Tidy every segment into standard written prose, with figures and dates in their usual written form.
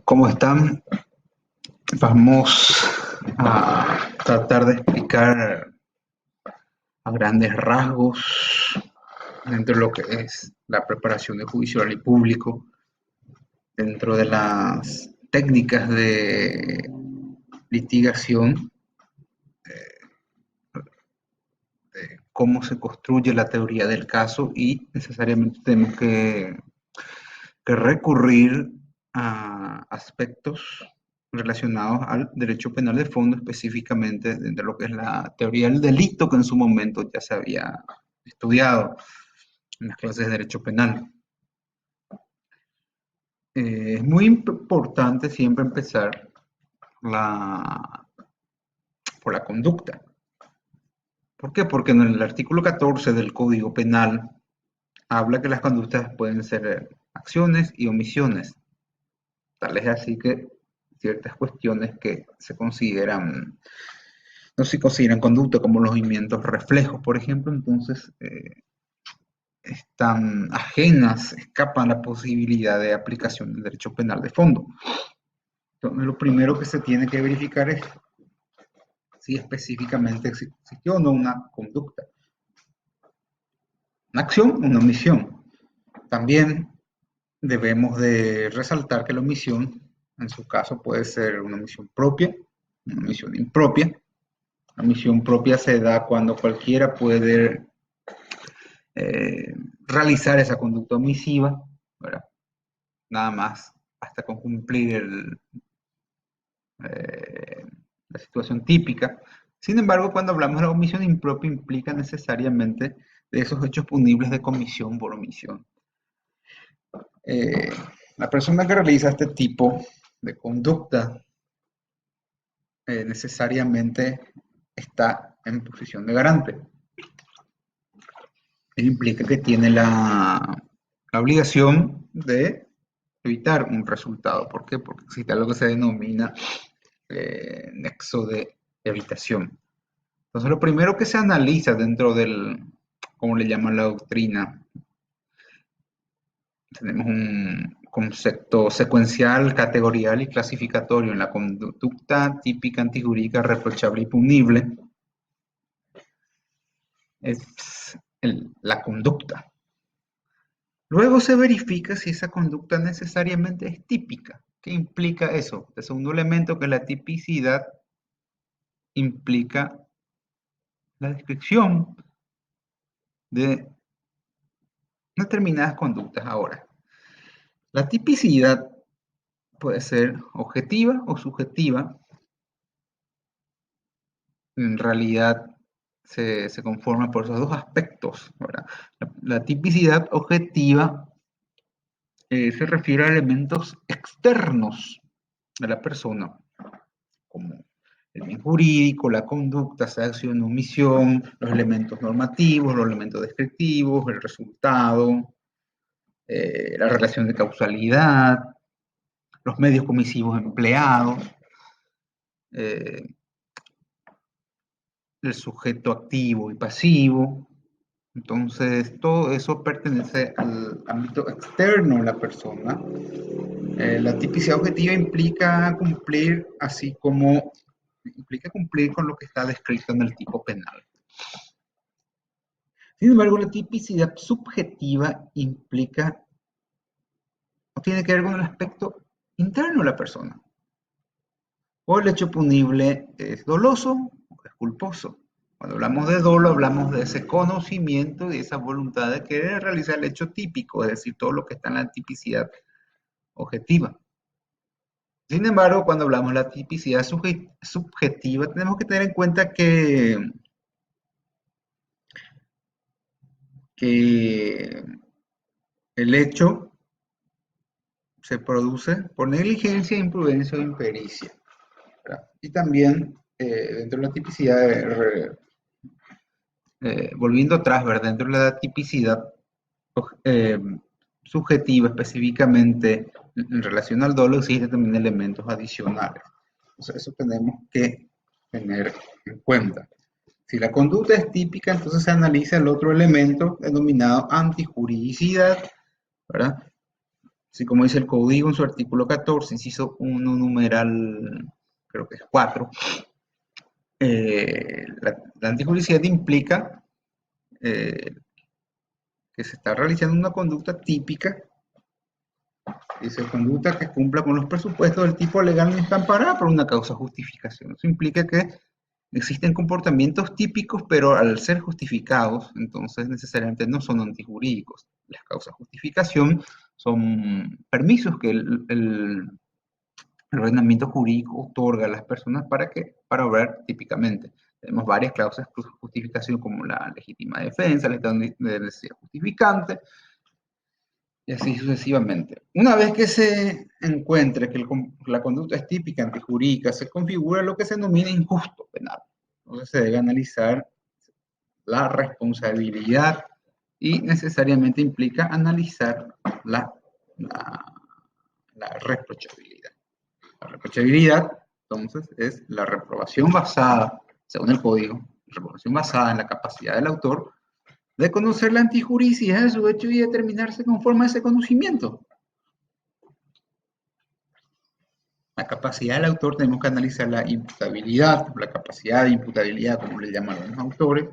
¿Cómo están? Vamos a tratar de explicar a grandes rasgos dentro de lo que es la preparación de juicio oral y público, dentro de las técnicas de litigación, de cómo se construye la teoría del caso y necesariamente tenemos que recurrir a aspectos relacionados al derecho penal de fondo, específicamente de lo que es la teoría del delito que en su momento ya se había estudiado en las clases de derecho penal. Es muy importante siempre empezar por la conducta. ¿Por qué? Porque en el artículo 14 del Código Penal habla que las conductas pueden ser acciones y omisiones. Tal es así que ciertas cuestiones que no se consideran conducta, como los movimientos reflejos, por ejemplo, entonces están ajenas, escapan a la posibilidad de aplicación del derecho penal de fondo. Entonces, lo primero que se tiene que verificar es si específicamente existió o no una conducta, una acción o una omisión. También debemos de resaltar que la omisión, en su caso, puede ser una omisión propia, una omisión impropia. La omisión propia se da cuando cualquiera puede realizar esa conducta omisiva, ¿verdad? Nada más hasta con cumplir eh, la situación típica. Sin embargo, cuando hablamos de la omisión impropia, implica necesariamente de esos hechos punibles de comisión por omisión. Eh, la persona que realiza este tipo de conducta necesariamente está en posición de garante. Implica que tiene la obligación de evitar un resultado. ¿Por qué? Porque existe algo que se denomina nexo de evitación. Entonces, lo primero que se analiza dentro del, como le llama la doctrina, tenemos un concepto secuencial, categorial y clasificatorio en la conducta típica, antijurídica, reprochable y punible. Es la conducta. Luego se verifica si esa conducta necesariamente es típica. ¿Qué implica eso? El segundo elemento, que es la tipicidad, implica la descripción de determinadas conductas. Ahora, la tipicidad puede ser objetiva o subjetiva. En realidad se conforma por esos dos aspectos, ¿verdad? La tipicidad objetiva se refiere a elementos externos de la persona, como el bien jurídico, la conducta, sea acción o omisión, los elementos normativos, los elementos descriptivos, el resultado, la relación de causalidad, los medios comisivos empleados, eh, el sujeto activo y pasivo. Entonces, todo eso pertenece al ámbito externo de la persona. La tipicidad objetiva implica cumplir, así como implica cumplir con lo que está descrito en el tipo penal. Sin embargo, la tipicidad subjetiva implica, o tiene que ver con el aspecto interno de la persona. O el hecho punible es doloso o es culposo. Cuando hablamos de dolo, hablamos de ese conocimiento y esa voluntad de querer realizar el hecho típico, es decir, todo lo que está en la tipicidad objetiva. Sin embargo, cuando hablamos de la tipicidad subjetiva, tenemos que tener en cuenta que el hecho se produce por negligencia, imprudencia o impericia, ¿verdad? Y también dentro de la tipicidad, volviendo atrás, ¿verdad? Dentro de la tipicidad eh, subjetiva, específicamente en relación al dolo, existen también elementos adicionales. Entonces, eso tenemos que tener en cuenta. Si la conducta es típica, entonces se analiza el otro elemento denominado antijuridicidad, ¿verdad? Así como dice el código en su artículo 14, inciso 1, numeral, creo que es 4, la antijuricidad implica eh, que se está realizando una conducta típica, dice conducta que cumpla con los presupuestos del tipo legal no está amparada por una causa justificación. Eso implica que existen comportamientos típicos, pero al ser justificados, entonces necesariamente no son antijurídicos. Las causas de justificación son permisos que el ordenamiento jurídico otorga a las personas para obrar típicamente. Tenemos varias cláusulas de justificación como la legítima defensa, el estado de necesidad justificante, y así sucesivamente. Una vez que se encuentre que la conducta es típica antijurídica, se configura lo que se denomina injusto penal. Entonces se debe analizar la responsabilidad y necesariamente implica analizar la, la reprochabilidad. La reprochabilidad, entonces, es la reprobación basada, según el código, reprobación basada en la capacidad del autor de conocer la antijuricidad de su hecho y determinarse conforme a ese conocimiento. La capacidad del autor tenemos que analizar la imputabilidad, la capacidad de imputabilidad, como le llaman los autores,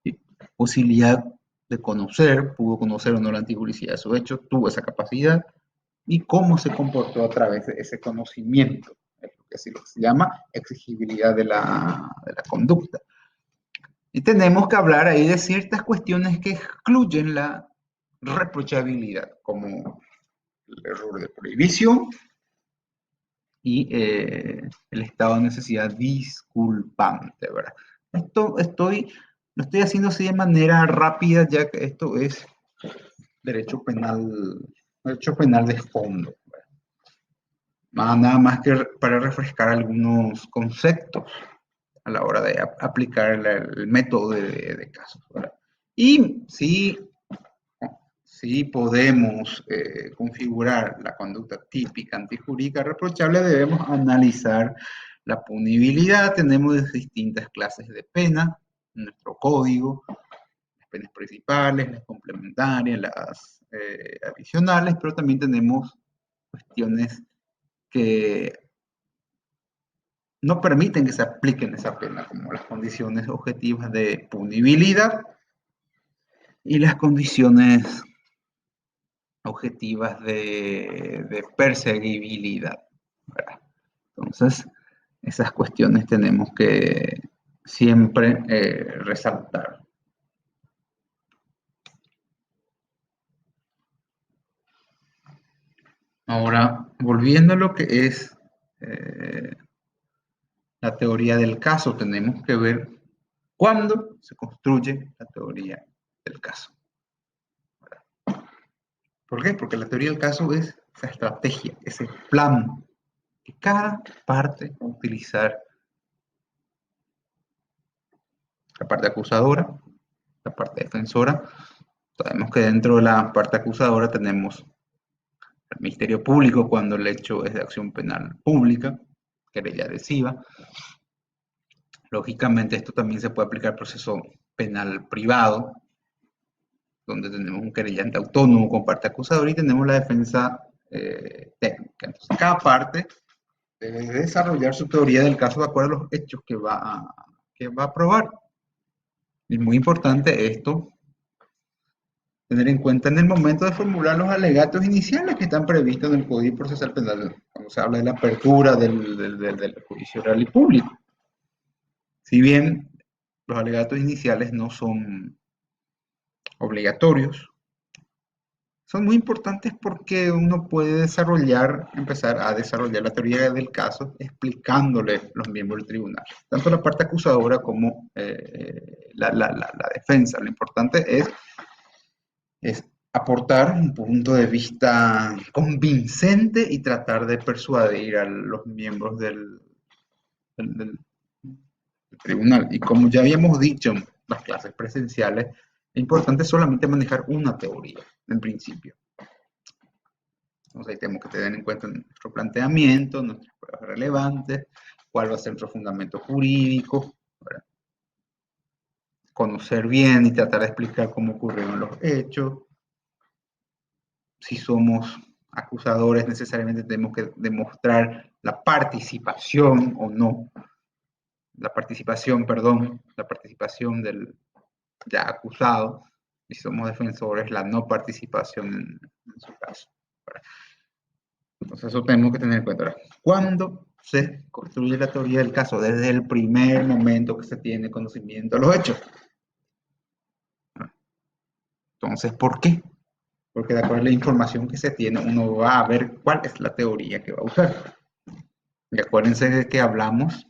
¿sí? Posibilidad de conocer, pudo conocer o no la antijuricidad de su hecho, tuvo esa capacidad, y cómo se comportó a través de ese conocimiento, es lo que se llama exigibilidad de la conducta. Y tenemos que hablar ahí de ciertas cuestiones que excluyen la reprochabilidad, como el error de prohibición y el estado de necesidad disculpante, ¿verdad? Lo estoy haciendo así de manera rápida, ya que esto es derecho penal de fondo. Nada más que para refrescar algunos conceptos a la hora de aplicar el método de casos, ¿verdad? Y si podemos configurar la conducta típica antijurídica reprochable, debemos analizar la punibilidad. Tenemos distintas clases de pena en nuestro código, las penas principales, las complementarias, las adicionales, pero también tenemos cuestiones que no permiten que se apliquen esa pena, como las condiciones objetivas de punibilidad y las condiciones objetivas de perseguibilidad, ¿verdad? Entonces, esas cuestiones tenemos que siempre resaltar. Ahora, volviendo a lo que es la teoría del caso, tenemos que ver cuándo se construye la teoría del caso. ¿Por qué? Porque la teoría del caso es esa estrategia, ese plan que cada parte va a utilizar. La parte acusadora, la parte defensora. Sabemos que dentro de la parte acusadora tenemos el Ministerio Público cuando el hecho es de acción penal pública, querella adhesiva. Lógicamente esto también se puede aplicar al proceso penal privado, donde tenemos un querellante autónomo con parte acusadora y tenemos la defensa técnica. Entonces, cada parte debe desarrollar su teoría del caso de acuerdo a los hechos que va a probar. Y muy importante esto, tener en cuenta en el momento de formular los alegatos iniciales que están previstos en el Código Procesal Penal, cuando se habla de la apertura del juicio oral y público. Si bien los alegatos iniciales no son obligatorios, son muy importantes porque uno puede empezar a desarrollar la teoría del caso explicándole a los miembros del tribunal, tanto la parte acusadora como la defensa. Lo importante es aportar un punto de vista convincente y tratar de persuadir a los miembros del- del tribunal. Y como ya habíamos dicho en las clases presenciales, es importante solamente manejar una teoría en principio. Entonces ahí tenemos que tener en cuenta nuestro planteamiento, nuestras pruebas relevantes, cuál va a ser nuestro fundamento jurídico, ¿verdad? Conocer bien y tratar de explicar cómo ocurrieron los hechos, si somos acusadores, necesariamente tenemos que demostrar la participación o no, la participación del ya acusado, y si somos defensores, la no participación en su caso. Entonces eso tenemos que tener en cuenta. Ahora, ¿cuándo se construye la teoría del caso? Desde el primer momento que se tiene conocimiento de los hechos. Entonces, ¿por qué? Porque de acuerdo a la información que se tiene, uno va a ver cuál es la teoría que va a usar. Y acuérdense de que hablamos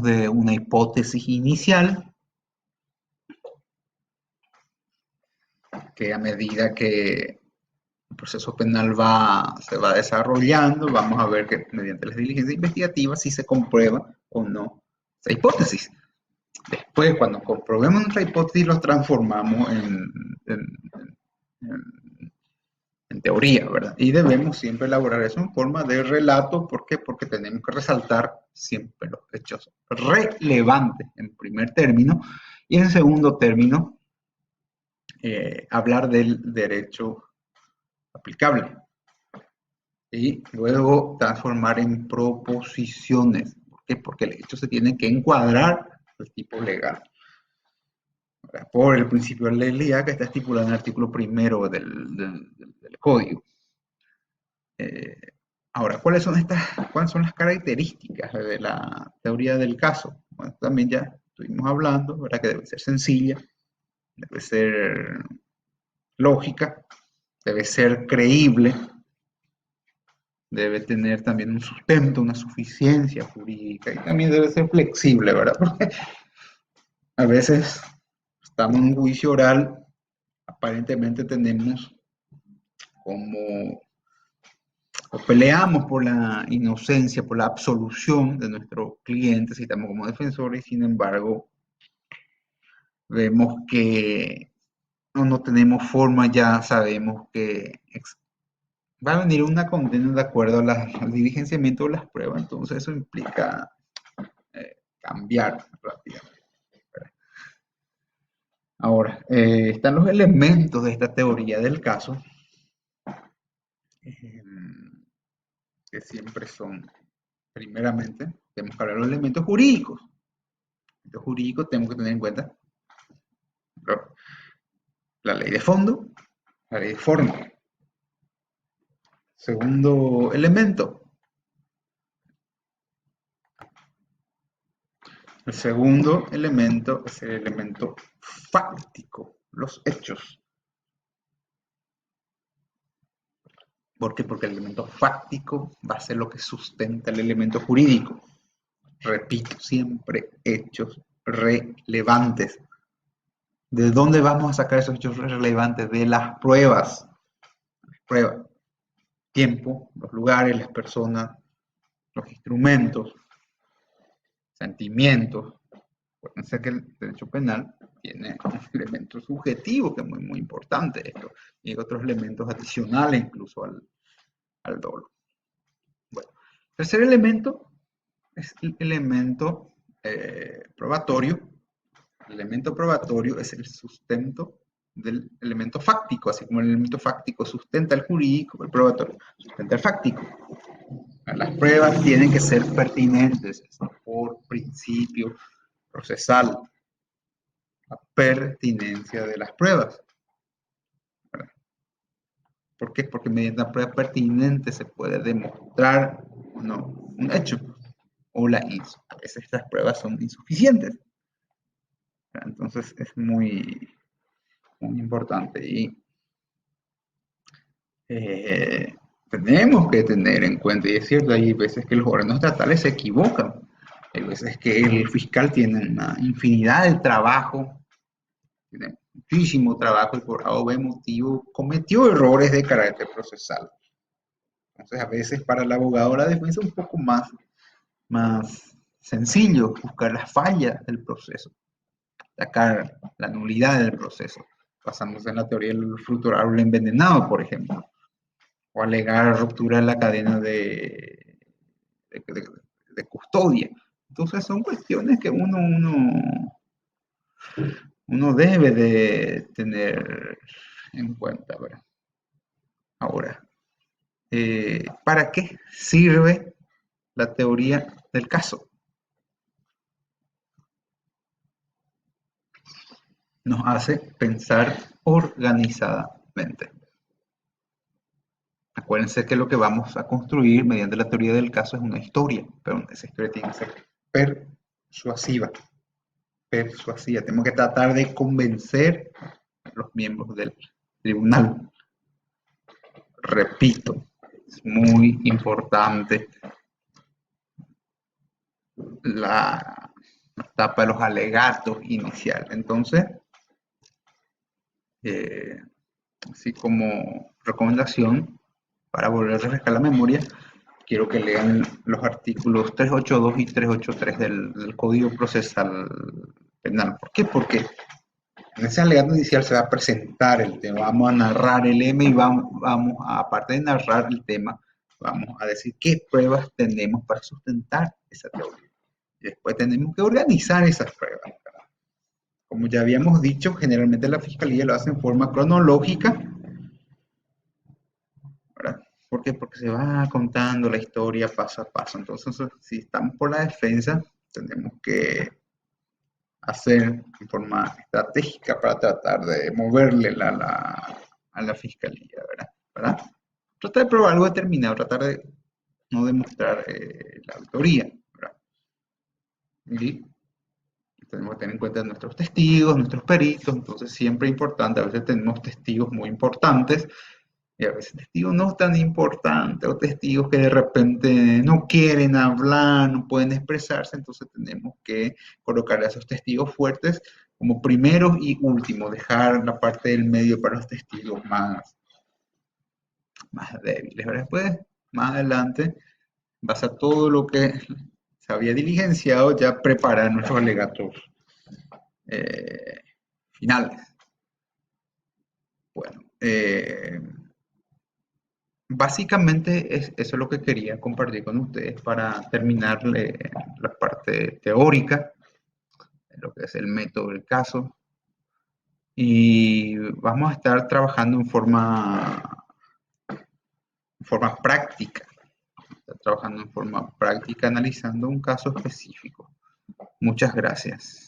de una hipótesis inicial, que a medida que el proceso penal se va desarrollando, vamos a ver que mediante las diligencias investigativas si se comprueba o no esa hipótesis. Después, cuando comprobemos nuestra hipótesis, lo transformamos en teoría, ¿verdad? Y debemos siempre elaborar eso en forma de relato. ¿Por qué? Porque tenemos que resaltar siempre los hechos relevantes en primer término, y en segundo término, hablar del derecho aplicable. Y luego transformar en proposiciones. ¿Por qué? Porque el hecho se tiene que encuadrar al tipo legal, por el principio de legalidad que está estipulado en el artículo primero del Código. Ahora, ¿cuáles son las características de la teoría del caso? Bueno, también ya estuvimos hablando, ¿verdad? Que debe ser sencilla, debe ser lógica, debe ser creíble, debe tener también un sustento, una suficiencia jurídica, y también debe ser flexible, ¿verdad? Porque a veces estamos en un juicio oral, aparentemente tenemos como o peleamos por la inocencia, por la absolución de nuestro cliente, si estamos como defensores, y sin embargo vemos que no tenemos forma, ya sabemos que va a venir una condena de acuerdo al diligenciamiento de las pruebas, entonces eso implica cambiar rápidamente. Ahora, están los elementos de esta teoría del caso, eh, que siempre son, primeramente, tenemos que hablar de los elementos jurídicos. Los jurídicos tenemos que tener en cuenta la ley de fondo, la ley de forma. Segundo elemento. El segundo elemento es el elemento fáctico, los hechos. ¿Por qué? Porque el elemento fáctico va a ser lo que sustenta el elemento jurídico. Repito, siempre hechos relevantes. ¿De dónde vamos a sacar esos hechos relevantes? De las pruebas. Pruebas. Tiempo, los lugares, las personas, los instrumentos, sentimientos. Acuérdense que el derecho penal tiene un elemento subjetivo que es muy, muy importante esto, y otros elementos adicionales incluso al dolo. Bueno, el tercer elemento es el elemento probatorio. El elemento probatorio es el sustento del elemento fáctico, así como el elemento fáctico sustenta el jurídico, el probatorio sustenta el fáctico. Las pruebas tienen que ser pertinentes por principio procesal, la pertinencia de las pruebas. ¿Por qué? Porque mediante la prueba pertinente se puede demostrar o no un hecho, o a veces estas pruebas son insuficientes. Entonces es muy, muy importante, y tenemos que tener en cuenta, y es cierto, hay veces que los órganos estatales se equivocan, hay veces que el fiscal tiene una infinidad de trabajo, tiene muchísimo trabajo, y por A o B motivo cometió errores de carácter procesal. Entonces a veces para el abogado de la defensa es un poco más sencillo buscar las fallas del proceso, sacar la nulidad del proceso. Pasamos en la teoría del fruto del árbol envenenado, por ejemplo, o alegar ruptura en la cadena de custodia. Entonces son cuestiones que uno debe de tener en cuenta, ¿verdad? Ahora, ¿para qué sirve la teoría del caso? Nos hace pensar organizadamente. Acuérdense que lo que vamos a construir mediante la teoría del caso es una historia, pero esa historia tiene que ser persuasiva. Persuasiva. Tenemos que tratar de convencer a los miembros del tribunal. Repito, es muy importante la etapa de los alegatos inicial. Entonces, eh, así como recomendación, para volver a refrescar la memoria, quiero que lean los artículos 382 y 383 del Código Procesal Penal. ¿Por qué? Porque en ese alegato inicial se va a presentar el tema, vamos a narrar el M y vamos a, aparte de narrar el tema, vamos a decir qué pruebas tenemos para sustentar esa teoría. Y después tenemos que organizar esas pruebas. Como ya habíamos dicho, generalmente la fiscalía lo hace en forma cronológica, ¿verdad? ¿Por qué? Porque se va contando la historia paso a paso. Entonces, si estamos por la defensa, tenemos que hacer en forma estratégica para tratar de moverle a la fiscalía, ¿verdad? ¿verdad? Tratar de probar algo determinado, tratar de no demostrar la autoría, ¿verdad? Y tenemos que tener en cuenta nuestros testigos, nuestros peritos, entonces siempre es importante, a veces tenemos testigos muy importantes y a veces testigos no tan importantes o testigos que de repente no quieren hablar, no pueden expresarse, entonces tenemos que colocar a esos testigos fuertes como primeros y últimos, dejar la parte del medio para los testigos más débiles. ¿Verdad? Después, más adelante, basa todo lo que se había diligenciado, ya preparar nuestros alegatos eh, finales. Bueno, básicamente eso es lo que quería compartir con ustedes para terminar la parte teórica, lo que es el método del caso. Y vamos a estar trabajando en forma práctica, trabajando en forma práctica, analizando un caso específico. Muchas gracias.